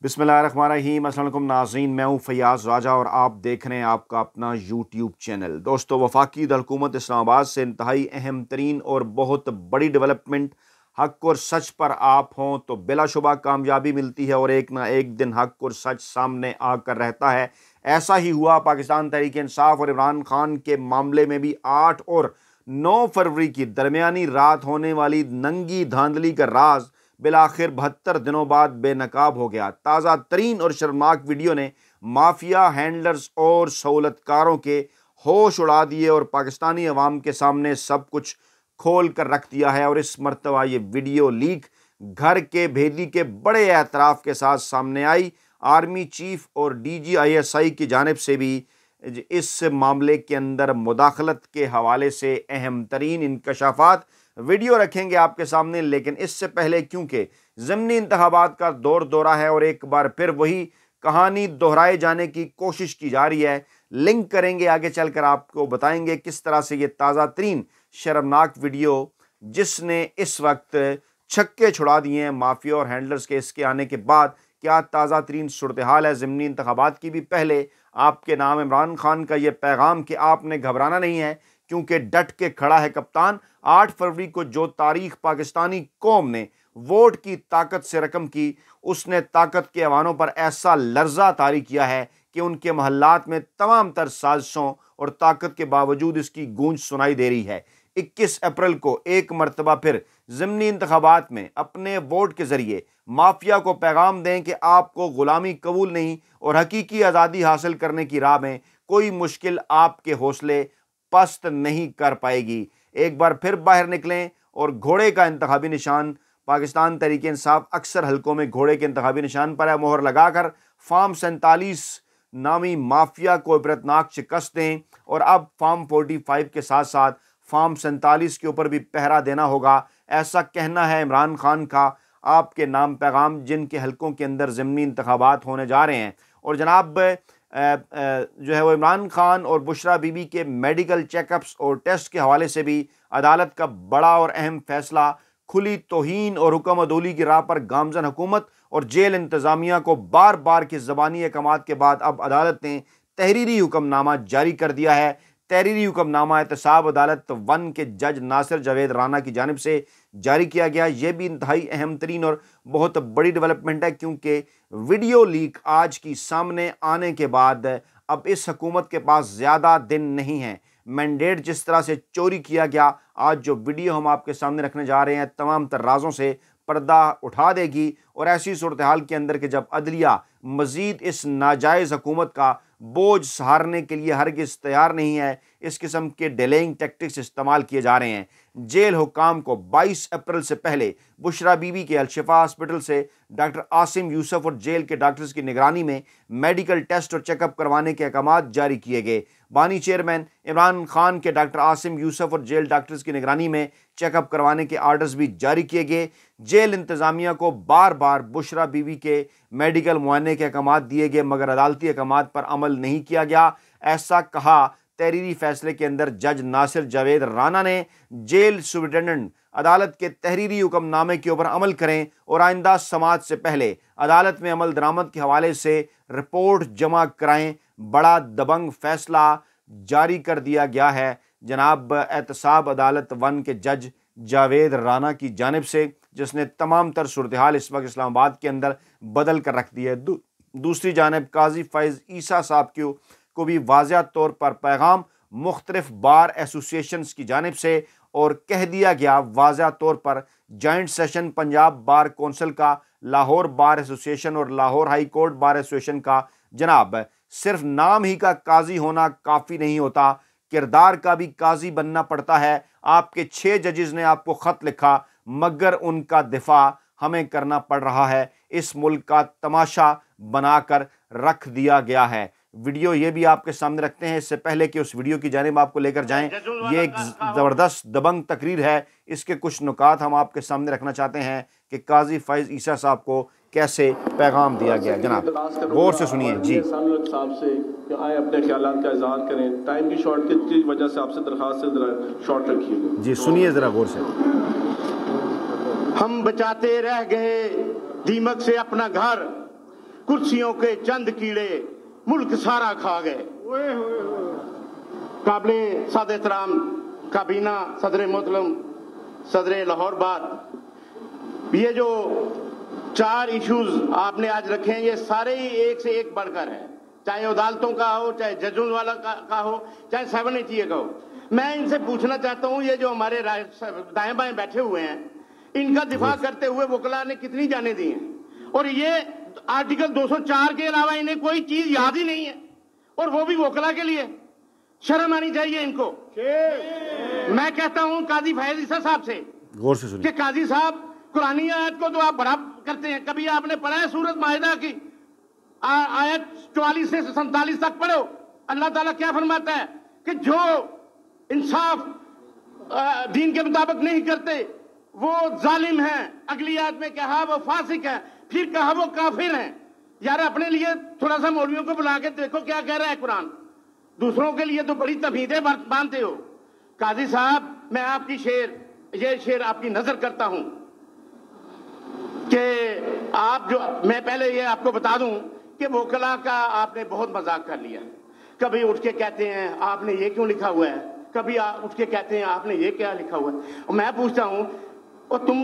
बिस्मिल्लाहिर्रहमानिर्रहीम। अस्सलाम वालेकुम नाज़रीन, मैं हूँ फ़याज़ राजा और आप देख रहे हैं आपका अपना यूट्यूब चैनल। दोस्तों, वफाकी हुकूमत इस्लामाबाद से इंतहाई अहम तरीन और बहुत बड़ी डेवलपमेंट, हक़ और सच पर आप हों तो बिलाशुबा कामयाबी मिलती है और एक ना एक दिन हक़ और सच सामने आकर रहता है। ऐसा ही हुआ पाकिस्तान तहरीक इंसाफ और इमरान खान के मामले में भी 8 और 9 फरवरी की दरमियानी रात होने वाली नंगी धांधली का राज बिलाखिर 72 दिनों बाद बेनकाब हो गया। ताज़ा तरीन और शर्मनाक वीडियो ने माफिया हैंडलर्स और सहूलतकारों के होश उड़ा दिए और पाकिस्तानी अवाम के सामने सब कुछ खोल कर रख दिया है। और इस मरतबा ये वीडियो लीक घर के भेदी के बड़े एतराफ़ के साथ सामने आई। आर्मी चीफ और DGISI की जानिब से भी इस मामले के अंदर मुदाखलत के हवाले से अहम तरीन इंकशाफात वीडियो रखेंगे आपके सामने। लेकिन इससे पहले, क्योंकि ज़िमनी इंतखाबात का दौर दौरा है और एक बार फिर वही कहानी दोहराए जाने की कोशिश की जा रही है, लिंक करेंगे आगे चलकर, आपको बताएंगे किस तरह से ये ताज़ा तरीन शर्मनाक वीडियो जिसने इस वक्त छक्के छुड़ा दिए हैं माफिया और हैंडलर्स के, इसके आने के बाद क्या ताज़ा तरीन सूरत हाल है ज़िमनी इंतखाबात की भी। पहले आपके नाम इमरान खान का ये पैगाम कि आपने घबराना नहीं है, क्योंकि डट के खड़ा है कप्तान। 8 फरवरी को जो तारीख पाकिस्तानी कौम ने वोट की ताकत से रकम की, उसने ताकत के ऐवानों पर ऐसा लर्जा तारी किया है कि उनके महल्लात में तमाम तर साजिशों और ताकत के बावजूद इसकी गूंज सुनाई दे रही है। 21 अप्रैल को एक मरतबा फिर ज़िमनी इंतखाबात में अपने वोट के ज़रिए माफिया को पैगाम दें कि आपको ग़ुलामी कबूल नहीं और हकीकी आज़ादी हासिल करने की राह में कोई मुश्किल आपके हौसले पस्त नहीं कर पाएगी। एक बार फिर बाहर निकलें और घोड़े का इंतखाबी निशान, पाकिस्तान तहरीक इंसाफ अक्सर हलकों में घोड़े के इंतखाबी निशान पर है, मोहर लगाकर फार्म 47 नामी माफिया को इबरतनाक शिकस्त दें। और अब फार्म 45 के साथ साथ फार्म 47 के ऊपर भी पहरा देना होगा, ऐसा कहना है इमरान खान का। आपके नाम पैगाम जिनके हलकों के अंदर ज़िमनी इंतखाबात होने जा रहे हैं। और जनाब जो है वो इमरान खान और बुशरा बीबी के मेडिकल चेकअप्स और टेस्ट के हवाले से भी अदालत का बड़ा और अहम फैसला। खुली तौहीन और हुक्म अदौली की राह पर गामजन हुकूमत और जेल इंतज़ामिया को बार बार की ज़बानी अहकामात के बाद अब अदालत ने तहरीरी हुक्मनामा जारी कर दिया है। तहरीरी हुक्मनामा एहतसाब अदालत 1 के जज नासिर जावेद राना की जानिब से जारी किया गया। यह भी इंतहाई अहम तरीन और बहुत बड़ी डेवलपमेंट है, क्योंकि वीडियो लीक आज की सामने आने के बाद अब इस हुकूमत के पास ज़्यादा दिन नहीं है। मैंडेट जिस तरह से चोरी किया गया, आज जो वीडियो हम आपके सामने रखने जा रहे हैं तमाम तर राजों से पर्दा उठा देगी। और ऐसी सूरत हाल के अंदर कि जब अदलिया मज़ीद इस नाजायज़ हुकूमत का बोझ सहारने के लिए हरगिज़ तैयार नहीं है, इस किस्म के डिलेइंग टैक्टिक्स इस्तेमाल किए जा रहे हैं। जेल हुकाम को 22 अप्रैल से पहले बुशरा बीबी के अलशिफा हॉस्पिटल से डॉक्टर आसिम यूसुफ और जेल के डॉक्टर्स की निगरानी में मेडिकल टेस्ट और चेकअप करवाने के अहकाम जारी किए गए। बानी चेयरमैन इमरान खान के डॉक्टर आसिम यूसुफ और जेल डॉक्टर्स की निगरानी में चेकअप करवाने के आर्डर्स भी जारी किए गए। जेल इंतज़ामिया को बार बार बुशरा बीबी के मेडिकल मुआयने के अहकाम दिए गए, मगर अदालती अहकाम पर अमल नहीं किया गया। ऐसा कहा तहरीरी फैसले के अंदर जज नासिर जावेद राना ने। जेल सुप्रिटेंडेंट अदालत के तहरीरी हुक्मनामे के ऊपर अमल करें और आइंदा समात से पहले अदालत में अमल दरामद के हवाले से रिपोर्ट जमा कराएं। बड़ा दबंग फैसला जारी कर दिया गया है जनाब एहतसाब अदालत 1 के जज जावेद राना की जानिब से, जिसने तमाम तर सूरत हाल इस वक्त इस्लामाबाद के अंदर बदल कर रख दी है। दूसरी जानिब काजी फैज़ ईसा साहब को भी वाज़िया तौर पर पैगाम मुख्तलिफ बार एसोसिएशंस की जानिब से और कह दिया गया वाज़िया तौर पर joint session Punjab bar council का, लाहौर बार एसोसिएशन और Lahore high court bar association का, जनाब सिर्फ नाम ही का काजी होना काफ़ी नहीं होता, किरदार का भी काजी बनना पड़ता है। आपके 6 जजेस ने आपको ख़त लिखा, मगर उनका दिफा हमें करना पड़ रहा है। इस मुल्क का तमाशा बनाकर रख दिया गया है। वीडियो ये भी आपके सामने रखते हैं। इससे पहले कि उस वीडियो की जानिब आपको लेकर जाएं, ये एक ज़बरदस्त दबंग तकरीर है, इसके कुछ नुकात हम आपके सामने रखना चाहते हैं कि काजी फैज़ ईसा साहब को कैसे पैगाम दिया गया। जनाब गौर से सुनिए जी। साहब से कि आए अपने ख्यालात का इज़हार करें, टाइम की शॉर्टेज की वजह से आपसे दरखास्त है ज़रा शॉर्ट रखिएगा जी। सुनिए ज़रा गौर से। हम बचाते रह गए दीमक से अपना घर, कुर्सियों के चंद कीड़े मुल्क सारा खा गए। काबिले साद एहतराम काबीना सदर मोहतरम सदर लाहौर बाद, ये जो 4 इश्यूज आपने आज रखे हैं ये सारे ही एक से एक बढ़कर हैं, चाहे अदालतों का हो, चाहे जजों वाला का हो, चाहे 780 का हो। मैं इनसे पूछना चाहता हूं, ये जो हमारे दाएं बाएं बैठे हुए हैं, इनका दिफा करते हुए वकला ने कितनी जाने दी हैं, और ये आर्टिकल 204 के अलावा इन्हें कोई चीज याद ही नहीं है, और वो भी वकला के लिए। शर्म आनी चाहिए इनको। मैं कहता हूं काजी फैज ईसा साहब से गौर से सुनिए कि काजी साहब, कुरानी आयत को तो आप बड़ा करते हैं, कभी आपने पढ़ा है सूरत माहिदा की आयत 44 से 47 तक पढ़ो। अल्लाह ताला क्या फरमाता है कि जो इंसाफ दीन के मुताबिक नहीं करते वो जालिम हैं। अगली आयत में कहा वो फासिक है, फिर कहा वो काफिर हैं। यार अपने लिए थोड़ा सा मौलवियों को बुला के देखो क्या कह रहा है कुरान। दूसरों के लिए तो बड़ी तफीदें बांधते हो। काजी साहब, मैं आपकी ये शेर आपकी नजर करता हूं कि आप जो, मैं पहले ये आपको बता दूं कि वकला का आपने बहुत मजाक कर लिया। कभी उठ के कहते हैं आपने ये क्यों लिखा हुआ है, कभी उठ के कहते हैं आपने ये क्या लिखा हुआ है। और मैं पूछता हूं, और तुम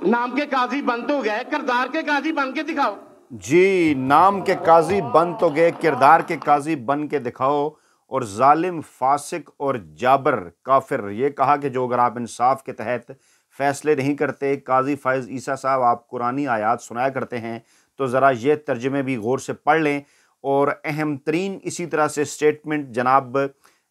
नाम के काजी बन तो गए, किरदार के काजी बन के दिखाओ। जी, नाम के काजी बन तो गए, किरदार के काजी बन के दिखाओ। और जालिम, फासिक और जाबर, काफिर, ये कहा कि जो अगर आप इंसाफ के तहत फैसले नहीं करते, काजी फैज ईसा साहब आप कुरानी आयात सुनाया करते हैं, तो ज़रा ये तर्जमे भी गौर से पढ़ लें। और अहम तरीन इसी तरह से स्टेटमेंट जनाब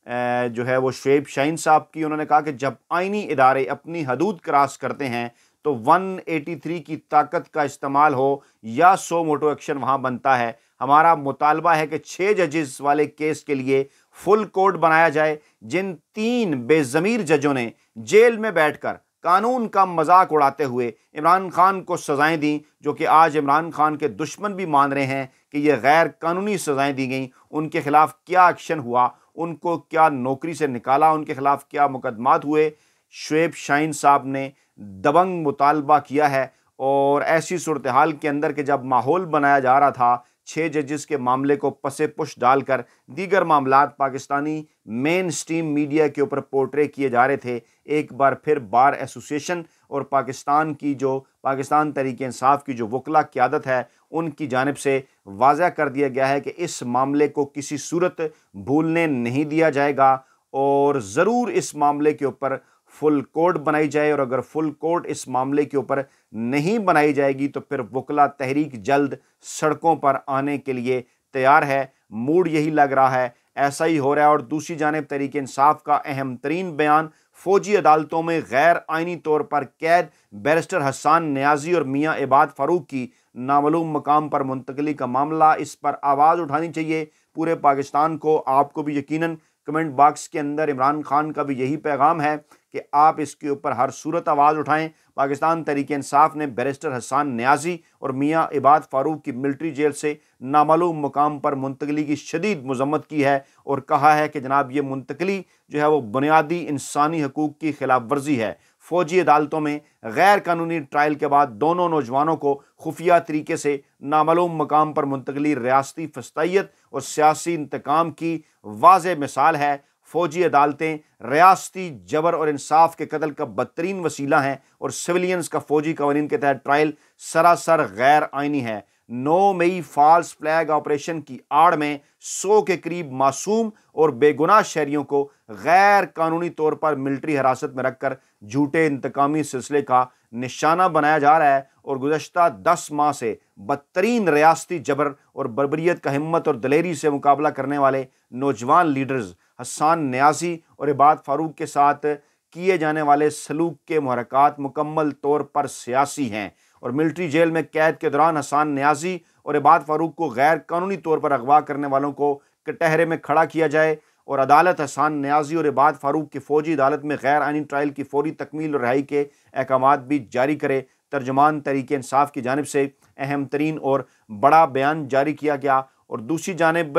जो है वो शुएब शाहीन साहब की, उन्होंने कहा कि जब आइनी इदारे अपनी हदूद क्रॉस करते हैं तो 183 की ताकत का इस्तेमाल हो या सो मोटो एक्शन वहाँ बनता है। हमारा मुतालबा है कि 6 जजेस वाले केस के लिए फुल कोर्ट बनाया जाए। जिन 3 बेज़मीर जजों ने जेल में बैठकर कानून का मजाक उड़ाते हुए इमरान खान को सज़ाएं दी, जो कि आज इमरान खान के दुश्मन भी मान रहे हैं कि ये गैर कानूनी सज़ाएं दी गई, उनके खिलाफ क्या एक्शन हुआ, उनको क्या नौकरी से निकाला, उनके खिलाफ क्या मुकदमात हुए। शुएब शाहीन साहब ने दबंग मुतालबा किया है। और ऐसी सूरत हाल के अंदर के जब माहौल बनाया जा रहा था 6 जजेस के मामले को पसे पुश डालकर दीगर मामलात पाकिस्तानी मेन स्ट्रीम मीडिया के ऊपर पोर्ट्रे किए जा रहे थे, एक बार फिर बार एसोसिएशन और पाकिस्तान की जो पाकिस्तान तहरीक इंसाफ की जो वकला क़यादत है उनकी जानिब से वाज़ह कर दिया गया है कि इस मामले को किसी सूरत भूलने नहीं दिया जाएगा और ज़रूर इस मामले के ऊपर फुल कोर्ट बनाई जाए। और अगर फुल कोर्ट इस मामले के ऊपर नहीं बनाई जाएगी तो फिर वकला तहरीक जल्द सड़कों पर आने के लिए तैयार है। मूड यही लग रहा है, ऐसा ही हो रहा है। और दूसरी जानिब तहरीक इंसाफ का अहम तरीन बयान, फौजी अदालतों में गैर आइनी तौर पर कैद बैरिस्टर हसन न्याजी और मियाँ इबाद फारूक की नामालूम मकाम पर मुंतकली का मामला, इस पर आवाज़ उठानी चाहिए पूरे पाकिस्तान को। आपको भी यकीनन कमेंट बॉक्स के अंदर इमरान खान का भी यही पैगाम है कि आप इसके ऊपर हर सूरत आवाज़ उठाएं। पाकिस्तान तहरीक इंसाफ ने बैरिस्टर हसन न्याजी और मियाँ इबाद फारूक की मिलिट्री जेल से नामालूम मुकाम पर मुंतकली की शदीद मजम्मत की है और कहा है कि जनाब ये मुंतकली जो है वो बुनियादी इंसानी हकूक़ की खिलाफ वर्जी है। फौजी अदालतों में गैर कानूनी ट्रायल के बाद दोनों नौजवानों को खुफिया तरीके से नामालूम मकाम पर मुंतकली रियासती फस्तायत और सियासी इंतकाम की वाज़ेह मिसाल है। फौजी अदालतें रियासती जबर और इंसाफ के कत्ल का बदतरीन वसीला हैं और सिविलियंस का फौजी कवानीन के तहत ट्रायल सरासर गैर आइनी है। 9 मई फॉल्स फ्लैग ऑपरेशन की आड़ में 100 के करीब मासूम और बेगुनाह शहरियों को गैर कानूनी तौर पर मिलिट्री हिरासत में रखकर झूठे इंतकामी सिलसिले का निशाना बनाया जा रहा है। और गुज़श्ता 10 माह से बदतरीन रियासती जबर और बर्बरियत का हिम्मत और दलेरी से मुकाबला करने वाले नौजवान लीडर्स हसन न्याजी और इबाद फारूक के साथ किए जाने वाले सलूक के मुहरकात मुकम्मल तौर पर सियासी हैं। और मिलिट्री जेल में कैद के दौरान हसन न्याजी और इबाद फारूक को गैर कानूनी तौर पर अगवा करने वालों को कटहरे में खड़ा किया जाए और अदालत हसन न्याजी और इबाद फारूक की फ़ौजी अदालत में गैर आइनी ट्रायल की फौरी तकमील और रिहाई के अहकामात भी जारी करे। तर्जमान तहरीक इंसाफ की जानिब से अहम तरीन और बड़ा बयान जारी किया गया। और दूसरी जानिब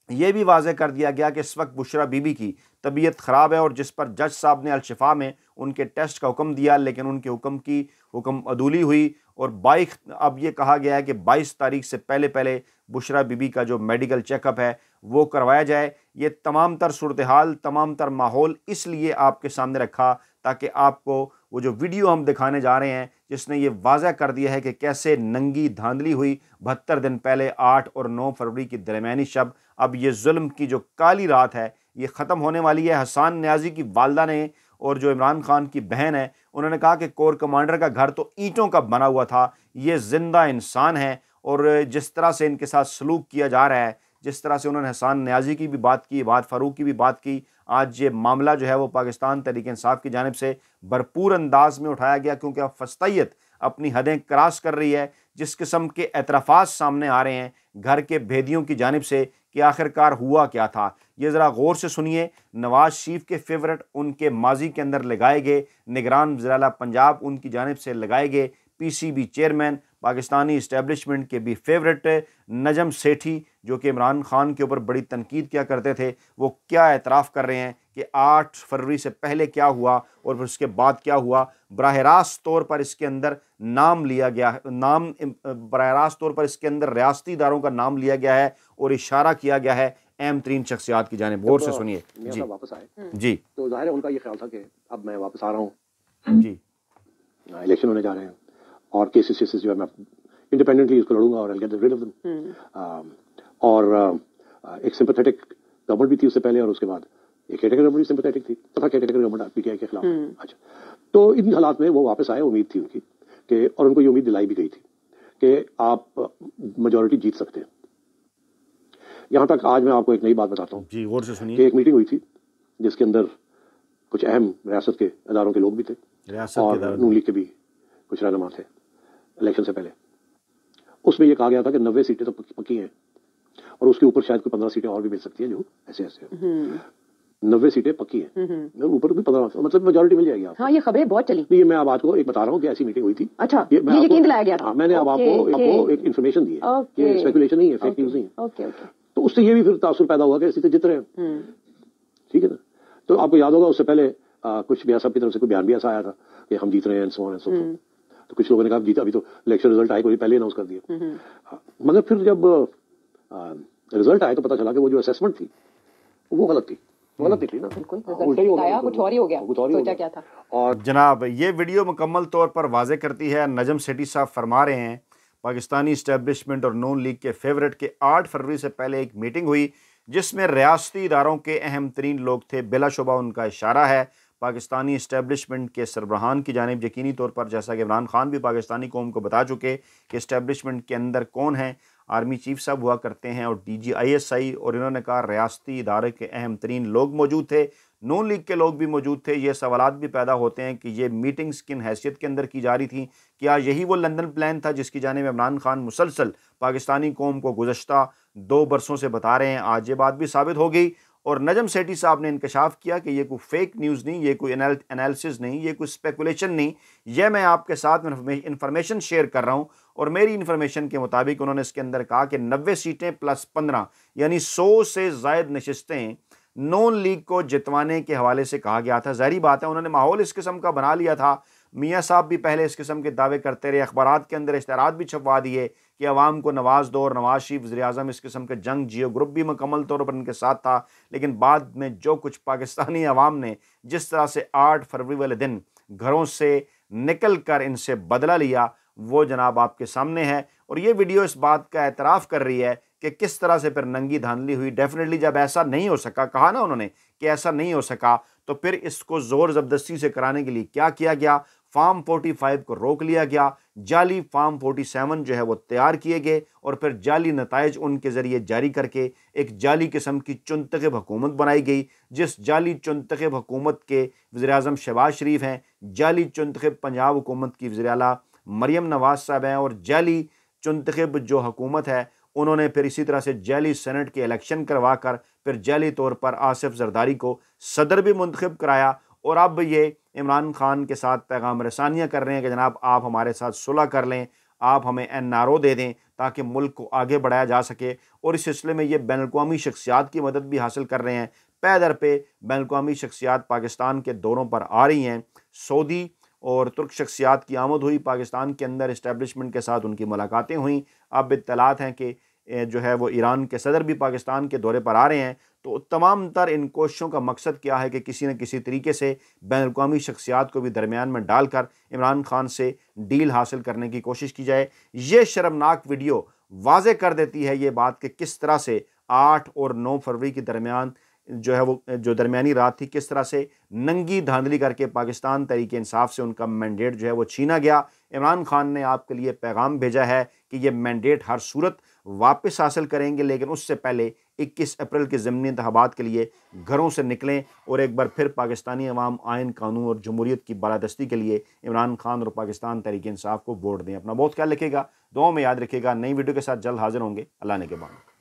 यह भी वाज़ेह कर दिया गया कि इस वक्त बुशरा बीबी की तबीयत ख़राब है और जिस पर जज साहब ने अल-शिफा में उनके टेस्ट का हुक्म दिया, लेकिन उनके हुक्म अदूली हुई और 22 अब ये कहा गया है कि 22 तारीख से पहले पहले बुशरा बीबी का जो मेडिकल चेकअप है वो करवाया जाए। ये तमाम तर सूरत हाल, तमाम तर माहौल इसलिए आपके सामने रखा ताकि आपको वो जो वीडियो हम दिखाने जा रहे हैं जिसने ये वाज़ह कर दिया है कि कैसे नंगी धांधली हुई 72 दिन पहले 8 और 9 फरवरी की दरमियानी शब, अब ये जुल्म की जो काली रात है ये ख़त्म होने वाली है। हसन न्याजी की वालदा ने और जो इमरान खान की बहन है उन्होंने कहा कि कोर कमांडर का घर तो ईंटों का बना हुआ था, ये जिंदा इंसान है। और जिस तरह से इनके साथ सलूक किया जा रहा है, जिस तरह से उन्होंने हसन न्याजी की भी बात की, बात फ़ारूक की भी बात की, आज ये मामला जो है वो पाकिस्तान तहरीक इंसाफ की जानिब से भरपूर अंदाज में उठाया गया क्योंकि अब फस्तैयत अपनी हदें क्रॉस कर रही है। जिस किस्म के एतराफ़ात सामने आ रहे हैं घर के भेदियों की जानिब से कि आखिरकार हुआ क्या था, ये ज़रा गौर से सुनिए। नवाज शरीफ के फेवरेट उनके माजी के अंदर लगाए गए, निगरान वज़ीर आला पंजाब उनकी जानिब से लगाए गए, PCB चेयरमैन पाकिस्तानी इस्टेब्लिशमेंट के भी फेवरेट नजम सेठी जो कि इमरान खान के ऊपर बड़ी तनकीद किया करते थे, वो क्या एतराफ़ कर रहे हैं कि 8 फरवरी से पहले क्या हुआ और फिर उसके बाद क्या हुआ। बराह रास्त तौर पर इसके अंदर नाम लिया गया, बराह रास्त तौर पर इसके अंदर रियासती इदारों का नाम लिया गया है और इशारा किया गया है अहम तरीन शख्सियात की जानिब। गौर से सुनिए जी। वापस आए जी, तो जाहिर है उनका ये ख्याल था कि अब मैं वापस आ रहा हूँ, जी, इलेक्शन होने जा रहे हैं और केसेस जो है मैं इंडिपेंडेंटली इसको लड़ूंगा और I'll get rid of them। और एक सिंपैथेटिक गवर्नमेंट भी थी उससे पहले और उसके बाद एक केटेगरी गवर्नमेंट भी सिंपैथेटिक थी तथा केटेगरी गवर्नमेंट PTI के खिलाफ। अच्छा, तो इन हालात में वो वापस आए, उम्मीद थी उनकी कि, और उनको ये उम्मीद दिलाई भी गई थी कि आप मेजॉरिटी जीत सकते हैं। यहाँ तक आज मैं आपको एक नई बात बताता हूँ जी, गौर से सुनिए कि एक मीटिंग हुई थी जिसके अंदर कुछ अहम रियासत के इदारों के लोग भी थे और नून लीग के भी कुछ रहनुमा थे इलेक्शन से पहले। उसमें यह कहा गया था कि 90 सीटें तो पक्की हैं और उसके ऊपर शायद कोई 15 सीटें और भी मिल सकती हैं जो ऐसे ऐसे 90 सीटें पक्की हैं, ऊपर भी 15, मतलब मेजॉरिटी मिल जाएगी आपको। हाँ, ये खबरें बहुत चली। ये मैं अब आपको एक बता रहा हूँ कि ऐसी मीटिंग हुई थी। अच्छा, ये यकीन दिलाया गया था। हाँ, मैंने अब आपको एक इन्फॉर्मेशन दी है, ये स्पेकुलेशन नहीं है, फेक न्यूज नहीं है। तो उससे ये भी फिर तासुर पैदा हुआ कि सीटें जीत रहे हैं, ठीक है ना। तो आपको याद होगा उससे पहले कुछ मियां साहब की तरफ से कोई बयान भी ऐसा आया था कि हम जीत रहे हैं, so on and so fourth. तो कुछ लोगों ने कहा जीता, अभी तो इलेक्शन रिजल्ट आए, कोई पहले अनाउंस कर दिया। मगर फिर जब रिजल्ट आए तो पता चला कि वो जो असेसमेंट थी वो गलत थी, गलत निकली ना, उल्टा ही हो गया, कुछ और ही हो गया, सोचा क्या था। और जनाब ये वीडियो मुकम्मल तौर पर वाज़े करती है, नजम सेठी साहब फरमा रहे हैं पाकिस्तानी इस्टेब्लिशमेंट और नून लीग के फेवरेट के 8 फरवरी से पहले एक मीटिंग हुई जिसमें रियासती इदारों के अहम तरीन लोग थे। बिलाशुबा उनका इशारा है पाकिस्तानी इस्टेब्लिशमेंट के सरबराहान की जानिब यकीनी तौर पर, जैसा कि इमरान खान भी पाकिस्तानी कौम को बता चुके कि इस्टेब्लिशमेंट के अंदर कौन है, आर्मी चीफ साहब हुआ करते हैं और DG ISI, और इन्होंने कहा रियासती इदारे के अहम तरीन लोग मौजूद थे, नून लीग के लोग भी मौजूद थे। ये सवालात भी पैदा होते हैं कि ये मीटिंग्स किन हैसियत के अंदर की जा रही थी, क्या यही वो लंदन प्लान था जिसकी जानिब इमरान खान मुसलसल पाकिस्तानी कौम को गुज़श्ता 2 बरसों से बता रहे हैं। आज ये बात भी साबित हो गई और नजम सेठी साहब ने इंकशाफ किया कि ये कोई फेक न्यूज़ नहीं, ये कोई एनालिसिस नहीं, ये कोई स्पेकुलेशन नहीं, यह मैं आपके साथ इंफॉर्मेशन शेयर कर रहा हूँ। और मेरी इन्फॉर्मेशन के मुताबिक उन्होंने इसके अंदर कहा कि 90 सीटें प्लस 15 यानी 100 से ज़ायद नशिस्तें नून लीग को जितवाने के हवाले से कहा गया था। ज़ाहिर बात है उन्होंने माहौल इस किस्म का बना लिया था। मियाँ साहब भी पहले इस किस्म के दावे करते रहे, अखबारात के अंदर इश्तहारात भी छपवा दिए कि अवाम को नवाज दो और नवाज शरीफ वज़ीर आज़म इस किस्म के जंग जियो ग्रुप भी मुकम्मल तौर पर उनके साथ था। लेकिन बाद में जो कुछ पाकिस्तानी अवाम ने जिस तरह से 8 फरवरी वाले दिन घरों से निकल कर इनसे बदला लिया वो जनाब आपके सामने है। और ये वीडियो इस बात का एतराफ़ कर रही है कि किस तरह से फिर नंगी धांधली हुई। डेफिनेटली जब ऐसा नहीं हो सका, कहा ना उन्होंने कि ऐसा नहीं हो सका, तो फिर इसको ज़ोर ज़बरदस्ती से कराने के लिए क्या किया गया, फार्म 45 को रोक लिया गया, जाली फार्म 47 जो है वो तैयार किए गए और फिर जाली नताइज उनके ज़रिए जारी करके एक जाली किस्म की चुनतखब हुकूमत बनाई गई। जिस जाली चुनतखब हुकूमत के वज़ीर आज़म शहबाज शरीफ हैं, जाली चुनतखब पंजाब हुकूमत की वज़ीर आला मरियम नवाज साहब हैं और जाली चुनतखब जो हुकूमत है उन्होंने फिर इसी तरह से जाली सेनेट के इलेक्शन करवा कर फिर जाली तौर पर आसिफ जरदारी को सदर भी मुंतखब कराया। और अब ये इमरान खान के साथ पैगाम रसानियाँ कर रहे हैं कि जनाब आप हमारे साथ सुलह कर लें, आप हमें NRO दे दें ताकि मुल्क को आगे बढ़ाया जा सके। और इस सिलसिले में ये बैनुल-अक़वामी शख्सियात की मदद भी हासिल कर रहे हैं। पै दर पे बैनुल-अक़वामी शख्सियात पाकिस्तान के दौरों पर आ रही हैं। सऊदी और तुर्क शख्सियात की आमद हुई, पाकिस्तान के अंदर इस्टेब्लिशमेंट के साथ उनकी मुलाकातें हुई। अब इत्तलात हैं कि जो है वो ईरान के सदर भी पाकिस्तान के दौरे पर आ रहे हैं। तो तमाम तर इन कोशिशों का मकसद क्या है कि किसी न किसी तरीके से बैनुल-अक़वामी शख्सियात को भी दरमियान में डालकर इमरान खान से डील हासिल करने की कोशिश की जाए। ये शर्मनाक वीडियो वाज़े कर देती है ये बात कि किस तरह से 8 और 9 फरवरी के दरमियान जो है वो जो दरमियानी रात थी, किस तरह से नंगी धांधली करके पाकिस्तान तहरीक इंसाफ से उनका मैंडेट जो है वो छीना गया। इमरान खान ने आपके लिए पैगाम भेजा है कि ये मैंडेट हर सूरत वापस हासिल करेंगे, लेकिन उससे पहले 21 अप्रैल के ज़मीनी इंतखाबात के लिए घरों से निकलें और एक बार फिर पाकिस्तानी अवाम आइन, कानून और जमहूरियत की बालादस्ती के लिए इमरान खान और पाकिस्तान तहरीक इंसाफ को वोट दें। अपना बहुत ख्याल रखिएगा, दुआओं में याद रखिएगा। नई वीडियो के साथ जल्द हाजिर होंगे। अल्लाह ने के बाद।